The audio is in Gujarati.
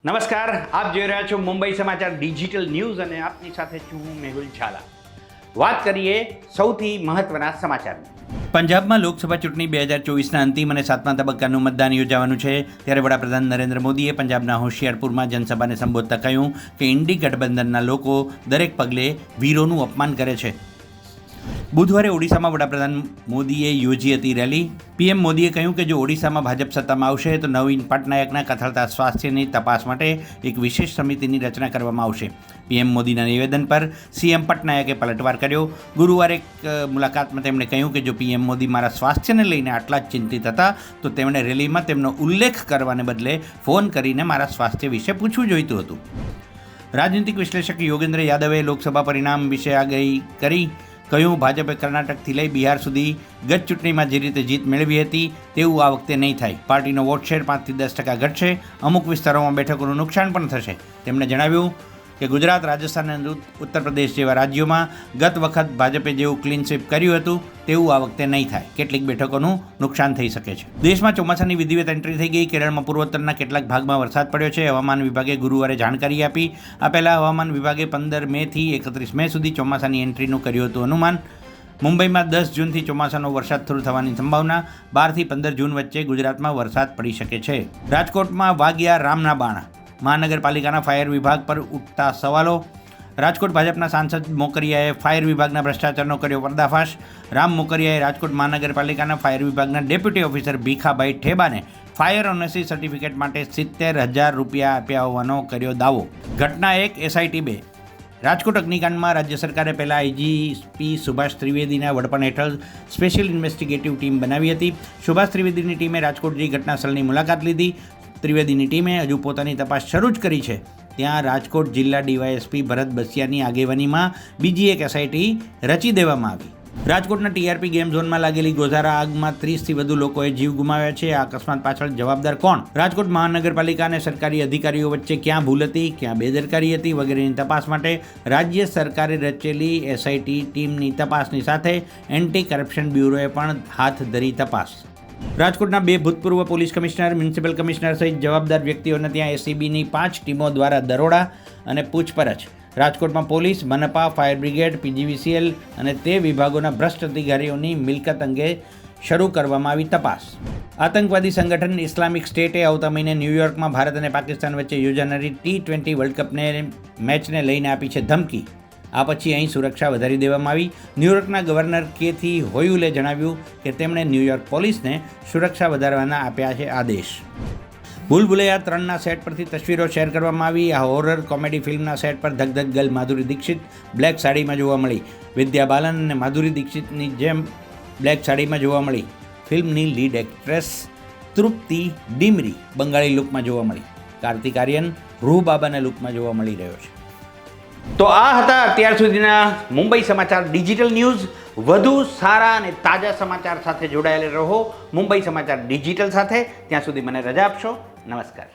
નમસ્કાર, આપ જોઈ રહ્યા છો મુંબઈ સમાચાર ડિજિટલ ન્યૂઝ અને આપની સાથે છું હું મેહુલ ઝાલા. વાત કરીએ સૌથી મહત્વના સમાચારની. પંજાબમાં લોકસભા ચૂંટણી 2024ના અંતિમ અને 7મા તબક્કાનું મતદાન યોજાવાનું છે. ત્યારે વડાપ્રધાન નરેન્દ્ર મોદીએ પંજાબના હોશિયારપુરમાં જનસભાને સંબોધતા કહ્યું કે ઇન્ડી ગઠબંધનના લોકો દરેક પગલે વીરોનું અપમાન કરે છે. બુધવારે ઓડિશામાં વડાપ્રધાન મોદીએ યોજી હતી રેલી. પીએમ મોદીએ કહ્યું કે જો ઓડિશામાં ભાજપ સત્તામાં આવશે તો નવીન પટનાયકના કથળતા સ્વાસ્થ્યની તપાસ માટે એક વિશેષ સમિતિની રચના કરવામાં આવશે. પીએમ મોદીના નિવેદન પર સીએમ પટનાયકે પલટવાર કર્યો. ગુરુવારે એક મુલાકાતમાં તેમણે કહ્યું કે જો પીએમ મોદી મારા સ્વાસ્થ્યને લઈને આટલા જ ચિંતિત હતા તો તેમણે રેલીમાં તેમનો ઉલ્લેખ કરવાને બદલે ફોન કરીને મારા સ્વાસ્થ્ય વિશે પૂછવું જોઈતું હતું. રાજનીતિક વિશ્લેષક યોગેન્દ્ર યાદવે લોકસભા પરિણામ વિશે આગાહી કરી. કહ્યું ભાજપે કર્ણાટકથી લઈ બિહાર સુધી ગત ચૂંટણીમાં જે રીતે જીત મેળવી હતી તેવું આ વખતે નહીં થાય. પાર્ટીનો વોટ શેર 5 થી 10% ઘટશે. અમુક વિસ્તારોમાં બેઠકોનું નુકસાન પણ થશે. તેમણે જણાવ્યું કે ગુજરાત, રાજસ્થાન અને ઉત્તર પ્રદેશ જેવા રાજ્યોમાં ગત વખત ભાજપે જેવું ક્લીન સ્વીપ કર્યું હતું તેવું આ વખતે નહીં થાય. કેટલીક બેઠકોનું નુકસાન થઈ શકે છે. દેશમાં ચોમાસાની વિધિવત એન્ટ્રી થઈ ગઈ. કેરળમાં પૂર્વોત્તરના કેટલાક ભાગમાં વરસાદ પડ્યો છે. હવામાન વિભાગે ગુરુવારે જાણકારી આપી. આ પહેલાં હવામાન વિભાગે 15 મેથી 31 મે સુધી ચોમાસાની એન્ટ્રીનું કર્યું હતું અનુમાન. મુંબઈમાં 10 જૂનથી ચોમાસાનો વરસાદ શરૂ થવાની સંભાવના. 12 થી 15 જૂન વચ્ચે ગુજરાતમાં વરસાદ પડી શકે છે. રાજકોટમાં વાગ્યા રામના બાણ. મહાનગરપાલિકાના ફાયર વિભાગ પર ઉઠતા સવાલો. રાજકોટ ભાજપના સાંસદ મોકરિયાએ ફાયર વિભાગના ભ્રષ્ટાચારનો કર્યો પર્દાફાશ. રામ મોકરિયાએ રાજકોટ મહાનગરપાલિકાના ફાયર વિભાગના ડેપ્યુટી ઓફિસર ભીખાભાઈ ઠેબાને ફાયર ઓનર્સી સર્ટિફિકેટ માટે 70,000 રૂપિયા આપ્યા હોવાનો કર્યો દાવો. ઘટના 1 SIT 2. રાજકોટ અગ્નિકાંડમાં રાજ્ય સરકારે પહેલાં આઈજીપી સુભાષ ત્રિવેદીના વડપણ હેઠળ સ્પેશિયલ ઇન્વેસ્ટિગેટિવ ટીમ બનાવી હતી. સુભાષ ત્રિવેદીની ટીમે રાજકોટ જઈ ઘટનાસ્થળની મુલાકાત લીધી. ત્રિવેદીની ટીમે હજુ પોતાની તપાસ શરૂ જ કરી છે. ત્યાં રાજકોટ જિલ્લા ડીવાયએસપી ભરત બસિયાની આગેવાનીમાં બીજી એક SIT રચી દેવામાં આવી. રાજકોટના TRP ગેમ ઝોનમાં લાગેલી ગોઝારા આગમાં 30થી વધુ લોકોએ જીવ ગુમાવ્યા છે. આ અકસ્માત પાછળ જવાબદાર કોણ? રાજકોટ મહાનગરપાલિકા અને સરકારી અધિકારીઓ વચ્ચે ક્યાં ભૂલ હતી, ક્યાં બેદરકારી હતી વગેરેની તપાસ માટે રાજ્ય સરકારે રચેલી SIT ટીમની તપાસની સાથે એન્ટી કરપ્શન બ્યુરોએ પણ હાથ ધરી તપાસ. રાજકોટના 2 ભૂતપૂર્વ પોલીસ કમિશનર, મ્યુનિસિપલ કમિશનર સહિત જવાબદાર વ્યક્તિઓને ત્યાં SCBની 5 ટીમો દ્વારા દરોડા અને પૂછપરછ. રાજકોટમાં પોલીસ, મનપા, ફાયર બ્રિગેડ, PGVCL અને તે વિભાગોના ભ્રષ્ટ અધિકારીઓની મિલકત અંગે શરૂ કરવામાં આવી તપાસ. આતંકવાદી સંગઠન ઇસ્લામિક સ્ટેટે આવતા મહિને ન્યૂયોર્કમાં ભારત અને પાકિસ્તાન વચ્ચે યોજાનારી T20 વર્લ્ડ કપને મેચને લઈને આપી છે ધમકી. આ પછી અહીં સુરક્ષા વધારી દેવામાં આવી. ન્યૂયોર્કના ગવર્નર કેથી હોયુલે જણાવ્યું કે તેમણે ન્યૂયોર્ક પોલીસને સુરક્ષા વધારવાના આપ્યા છે આદેશ. ભૂલ ભુલૈયા 3ના સેટ પરથી તસવીરો શેર કરવામાં આવી. આ હોરર કોમેડી ફિલ્મના સેટ પર ધગધગ ગર્લ માધુરી દીક્ષિત બ્લેક સાડીમાં જોવા મળી. વિદ્યા બાલન અને માધુરી દીક્ષિતની જેમ બ્લેક સાડીમાં જોવા મળી. ફિલ્મની લીડ એક્ટ્રેસ તૃપ્તિ ડિમરી બંગાળી લુકમાં જોવા મળી. કાર્તિક આર્યન રૂહ બાબાના લુકમાં જોવા મળી રહ્યો છે. તો આ હતા અત્યાર સુધીના મુંબઈ સમાચાર ડિજિટલ ન્યૂઝ. વધુ સારા અને તાજા સમાચાર સાથે જોડાયેલા રહો મુંબઈ સમાચાર ડિજિટલ સાથે. ત્યાં સુધી મને રજા આપશો. નમસ્કાર.